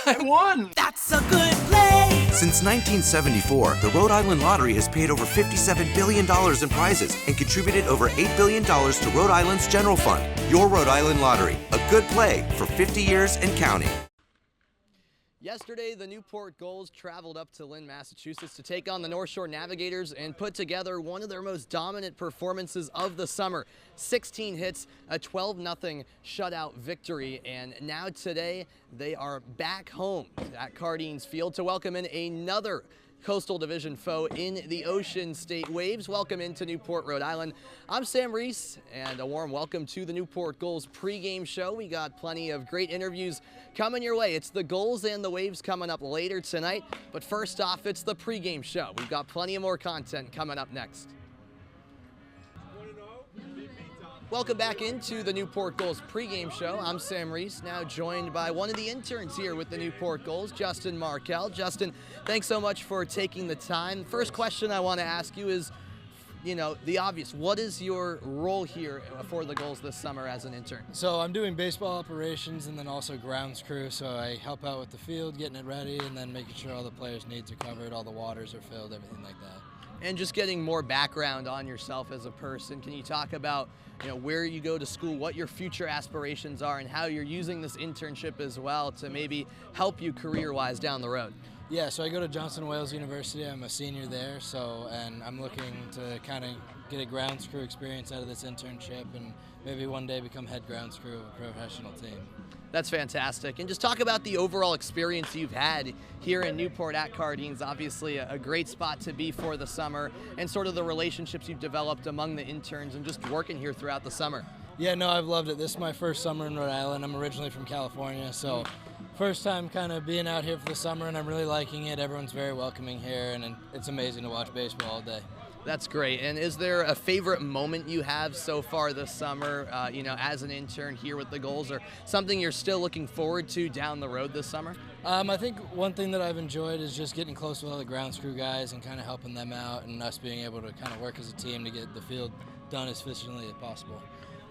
I won! That's a good play! Since 1974, the Rhode Island Lottery has paid over $57 billion in prizes and contributed over $8 billion to Rhode Island's general fund. Your Rhode Island Lottery, a good play for 50 years and counting. Yesterday, the Newport Gulls traveled up to Lynn, Massachusetts to take on the North Shore Navigators and put together one of their most dominant performances of the summer. 16 hits, a 12-0 shutout victory, and now today they are back home at Cardines Field to welcome in another Coastal Division foe in the OceanState Waves. Welcome into Newport, Rhode Island. I'm Sam Reese, and a warm welcome to the Newport Gulls pregame show. We got plenty of great interviews coming your way. It's the Gulls and the Waves coming up later tonight, but first off, it's the pregame show. We've got plenty of more content coming up next. Welcome back into the Newport Gulls pregame show. I'm Sam Reese, now joined by one of the interns here with the Newport Gulls, Justin Markell. Justin, thanks so much for taking the time. First question I want to ask you is, the obvious. What is your role here for the Gulls this summer as an intern? So I'm doing baseball operations and then also grounds crew. So I help out with the field, getting it ready, and then making sure all the players' needs are covered, all the waters are filled, everything like that. And just getting more background on yourself as a person, can you talk about where you go to school, what your future aspirations are, and how you're using this internship as well to maybe help you career-wise down the road? Yeah, so I go to Johnson Wales University. I'm a senior there, and I'm looking to kind of get a grounds crew experience out of this internship and maybe one day become head grounds crew of a professional team. That's fantastic. And just talk about the overall experience you've had here in Newport at Cardines. Obviously a great spot to be for the summer, and sort of the relationships you've developed among the interns and just working here throughout the summer. Yeah, no, I've loved it. This is my first summer in Rhode Island. I'm originally from California, so first time kind of being out here for the summer, and I'm really liking it. Everyone's very welcoming here, and it's amazing to watch baseball all day. That's great. And is there a favorite moment you have so far this summer, as an intern here with the Gulls, or something you're still looking forward to down the road this summer? I think one thing that I've enjoyed is just getting close with all the grounds crew guys and kind of helping them out, and us being able to kind of work as a team to get the field done as efficiently as possible.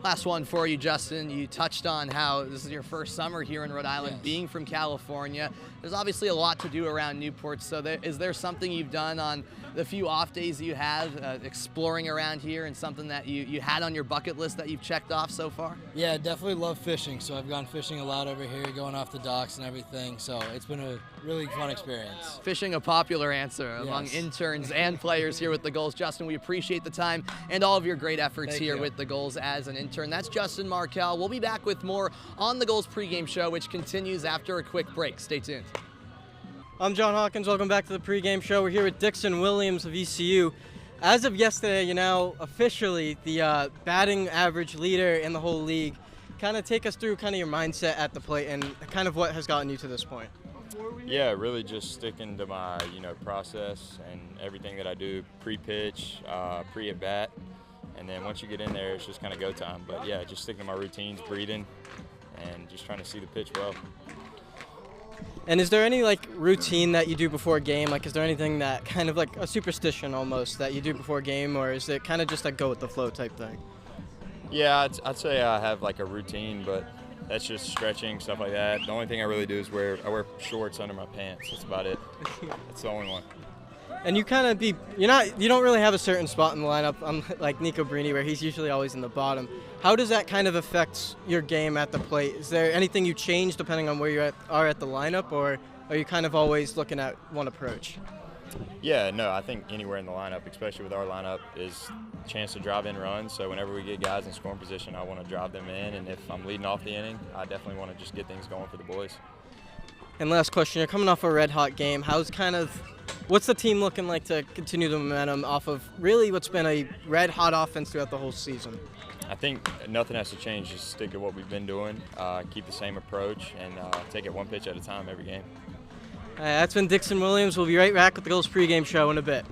Last one for you, Justin. You touched on how this is your first summer here in Rhode Island, yes. Being from California. There's obviously a lot to do around Newport, so is there something you've done on the few off days you have exploring around here, and something that you had on your bucket list that you've checked off so far? Yeah, definitely love fishing, so I've gone fishing a lot over here, going off the docks and everything, so it's been a really fun experience. Fishing, a popular answer among interns and players here with the Gulls. Justin, we appreciate the time and all of your great efforts here with the Gulls as an intern. That's Justin Markell. We'll be back with more on the Gulls pregame show, which continues after a quick break. Stay tuned. I'm John Hawkins. Welcome back to the pregame show. We're here with Dixon Williams of ECU. As of yesterday, you're now officially the batting average leader in the whole league. Kind of take us through kind of your mindset at the plate and kind of what has gotten you to this point. Yeah, really just sticking to my process and everything that I do pre-pitch, pre-at-bat, and then once you get in there, it's just kind of go time. But yeah, just sticking to my routines, breathing, and just trying to see the pitch well. And is there any routine that you do before a game? Is there anything that kind of like a superstition almost that you do before a game, or is it kind of just a go with the flow type thing? Yeah, I'd say I have a routine, but that's just stretching, stuff like that. The only thing I really do is I wear shorts under my pants. That's about it. That's the only one. And you kind of you don't really have a certain spot in the lineup, like Nico Brini, where he's usually always in the bottom. How does that kind of affect your game at the plate? Is there anything you change depending on where you are at the lineup, or are you kind of always looking at one approach? Yeah, no, I think anywhere in the lineup, especially with our lineup, is a chance to drive in runs. So whenever we get guys in scoring position, I want to drive them in. And if I'm leading off the inning, I definitely want to just get things going for the boys. And last question, you're coming off a red-hot game. What's the team looking like to continue the momentum off of really what's been a red-hot offense throughout the whole season? I think nothing has to change. Just stick to what we've been doing, keep the same approach, and take it one pitch at a time every game. That's been Dixon Williams. We'll be right back with the Gulls pregame show in a bit.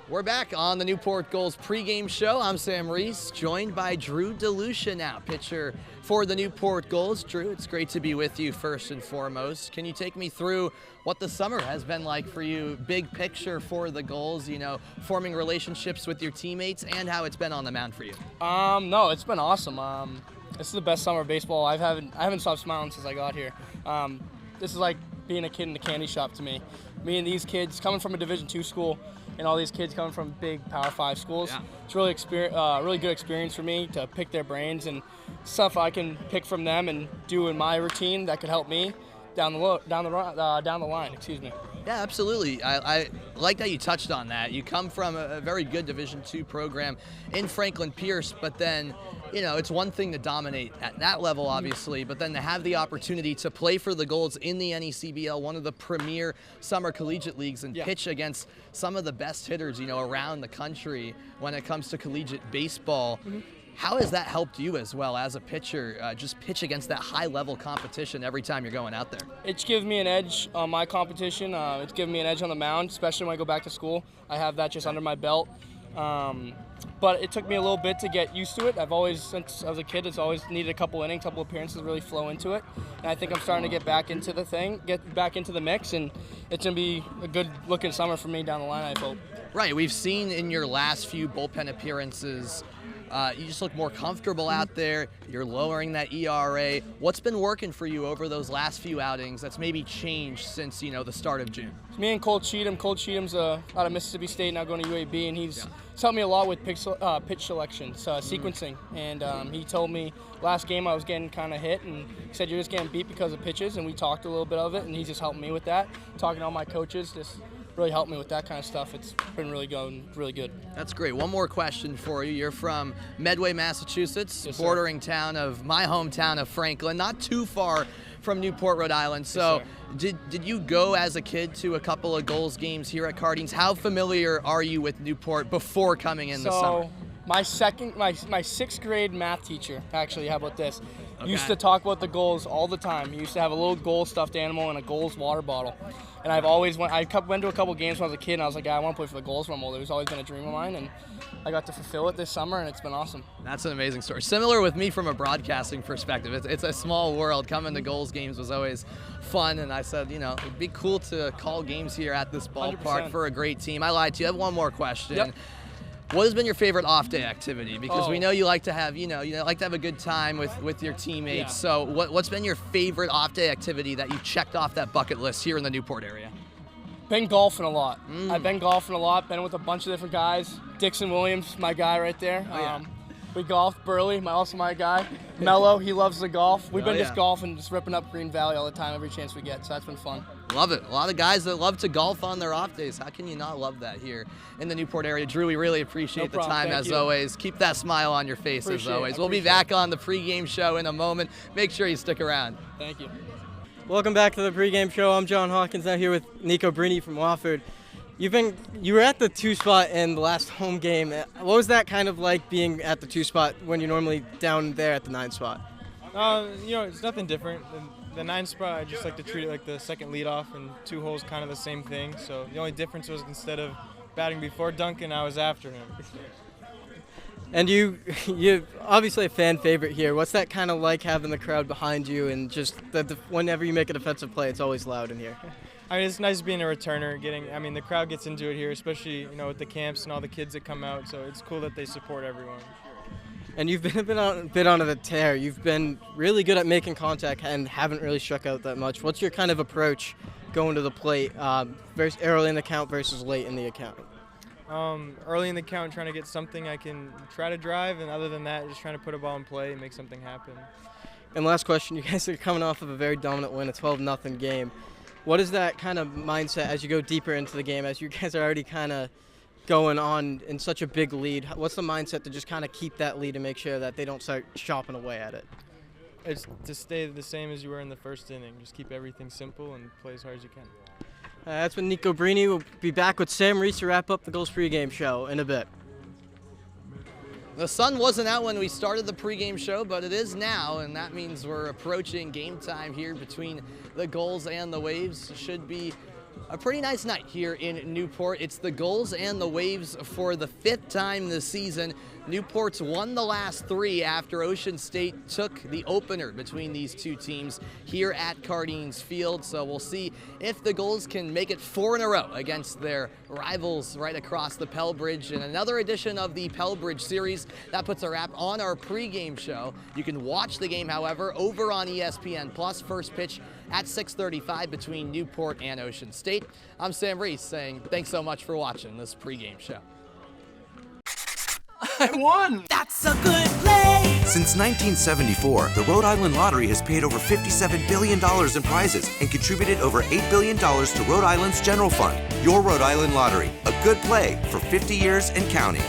We're back on the Newport Gulls pregame show. I'm Sam Reese, joined by Drew DeLucia now, pitcher for the Newport Gulls. Drew, it's great to be with you first and foremost. Can you take me through what the summer has been like for you, big picture for the Gulls, forming relationships with your teammates, and how it's been on the mound for you? No, it's been awesome. This is the best summer of baseball. I haven't stopped smiling since I got here. This is like being a kid in a candy shop to me. Me and these kids coming from a Division II school, and all these kids coming from big Power 5 schools. Yeah. It's really really good experience for me to pick their brains and stuff I can pick from them and do in my routine that could help me down the line. Excuse me. Yeah, absolutely. I like that you touched on that. You come from a very good Division II program in Franklin Pierce, but then, it's one thing to dominate at that level, obviously, but then to have the opportunity to play for the Gulls in the NECBL, one of the premier summer collegiate leagues, and pitch against some of the best hitters, around the country when it comes to collegiate baseball. How has that helped you as well as a pitcher, just pitch against that high-level competition every time you're going out there? It's given me an edge on my competition. It's given me an edge on the mound, especially when I go back to school. I have that just under my belt. But it took me a little bit to get used to it. Since I was a kid, it's always needed a couple innings, couple appearances to really flow into it. And I think I'm starting to get back into the mix, and it's going to be a good-looking summer for me down the line, I hope. Right. We've seen in your last few bullpen appearances, you just look more comfortable out there. You're lowering that ERA. What's been working for you over those last few outings that's maybe changed since, the start of June? It's me and Cole Cheatham. Cole Cheatham's out of Mississippi State, now going to UAB, and he's helped me a lot with pitch selection, sequencing. And he told me last game I was getting kind of hit, and he said, you're just getting beat because of pitches, and we talked a little bit of it, and he's just helped me with that. Talking to all my coaches, just really helped me with that kind of stuff. It's been really good. That's great. One more question for you. You're from Medway, Massachusetts, bordering town of my hometown of Franklin, not too far from Newport, Rhode Island. So did you go as a kid to a couple of Gulls games here at Cardines? How familiar are you with Newport before coming in this summer? My sixth grade math teacher, actually, how about this? Used to talk about the Gulls all the time. He used to have a little Gulls stuffed animal and a Gulls water bottle. And I went to a couple games when I was a kid, and I was like, I want to play for the Gulls when I'm older. It's always been a dream of mine, and I got to fulfill it this summer, and it's been awesome. That's an amazing story. Similar with me from a broadcasting perspective. It's a small world. Coming to Gulls games was always fun, and I said, it'd be cool to call games here at this ballpark 100%. For a great team. I lied to you. I have one more question. Yep. What has been your favorite off-day activity? Because we know you like to have, a good time with your teammates. Yeah. So what's been your favorite off-day activity that you checked off that bucket list here in the Newport area? Been golfing a lot. I've been golfing a lot, been with a bunch of different guys. Dixon Williams, my guy right there. We golfed. Burley, also my guy. Mello, he loves the golf. We've been just golfing, just ripping up Green Valley all the time, every chance we get, so that's been fun. Love it. A lot of guys that love to golf on their off days. How can you not love that here in the Newport area? Drew, we really appreciate the time as always. Keep that smile on your face as always. We'll be back on the pregame show in a moment. Make sure you stick around. Thank you. Welcome back to the pregame show. I'm John Hawkins, out here with Nico Brini from Wofford. You were at the 2 spot in the last home game. What was that kind of like, being at the 2 spot when you're normally down there at the 9 spot? It's nothing different. The 9 spot, I just like to treat it like the second leadoff, and 2 holes kind of the same thing. So the only difference was, instead of batting before Duncan, I was after him. And you're obviously a fan favorite here. What's that kind of like, having the crowd behind you, and just whenever you make a defensive play, it's always loud in here? I mean, it's nice being a returner. The crowd gets into it here, especially with the camps and all the kids that come out. So it's cool that they support everyone. And you've been a bit on the tear. You've been really good at making contact and haven't really struck out that much. What's your kind of approach going to the plate, early in the count versus late in the account? Early in the count, trying to get something I can try to drive, and other than that, just trying to put a ball in play and make something happen. And last question, you guys are coming off of a very dominant win, a 12-0 game. What is that kind of mindset as you go deeper into the game, as you guys are already kind of going on in such a big lead? What's the mindset to just kind of keep that lead and make sure that they don't start chopping away at it? It's to stay the same as you were in the first inning. Just keep everything simple and play as hard as you can. That's been Nico Brini. We'll be back with Sam Reese to wrap up the Gulls pregame show in a bit. The sun wasn't out when we started the pregame show, but it is now, and that means we're approaching game time here between the Gulls and the Waves. Should be a pretty nice night here in Newport. It's the Gulls and the Waves for the 5th time this season Newport's won the last 3 after OceanState took the opener between these two teams here at Cardines Field. So we'll see if the Gulls can make it 4 in a row against their rivals right across the Pell Bridge. And another edition of the Pell Bridge series that puts a wrap on our pregame show. You can watch the game, however, over on ESPN Plus. First pitch at 6:35 between Newport and OceanState. I'm Sam Reese saying thanks so much for watching this pregame show. I won! That's a good play! Since 1974, the Rhode Island Lottery has paid over $57 billion in prizes and contributed over $8 billion to Rhode Island's general fund. Your Rhode Island Lottery, a good play for 50 years and counting.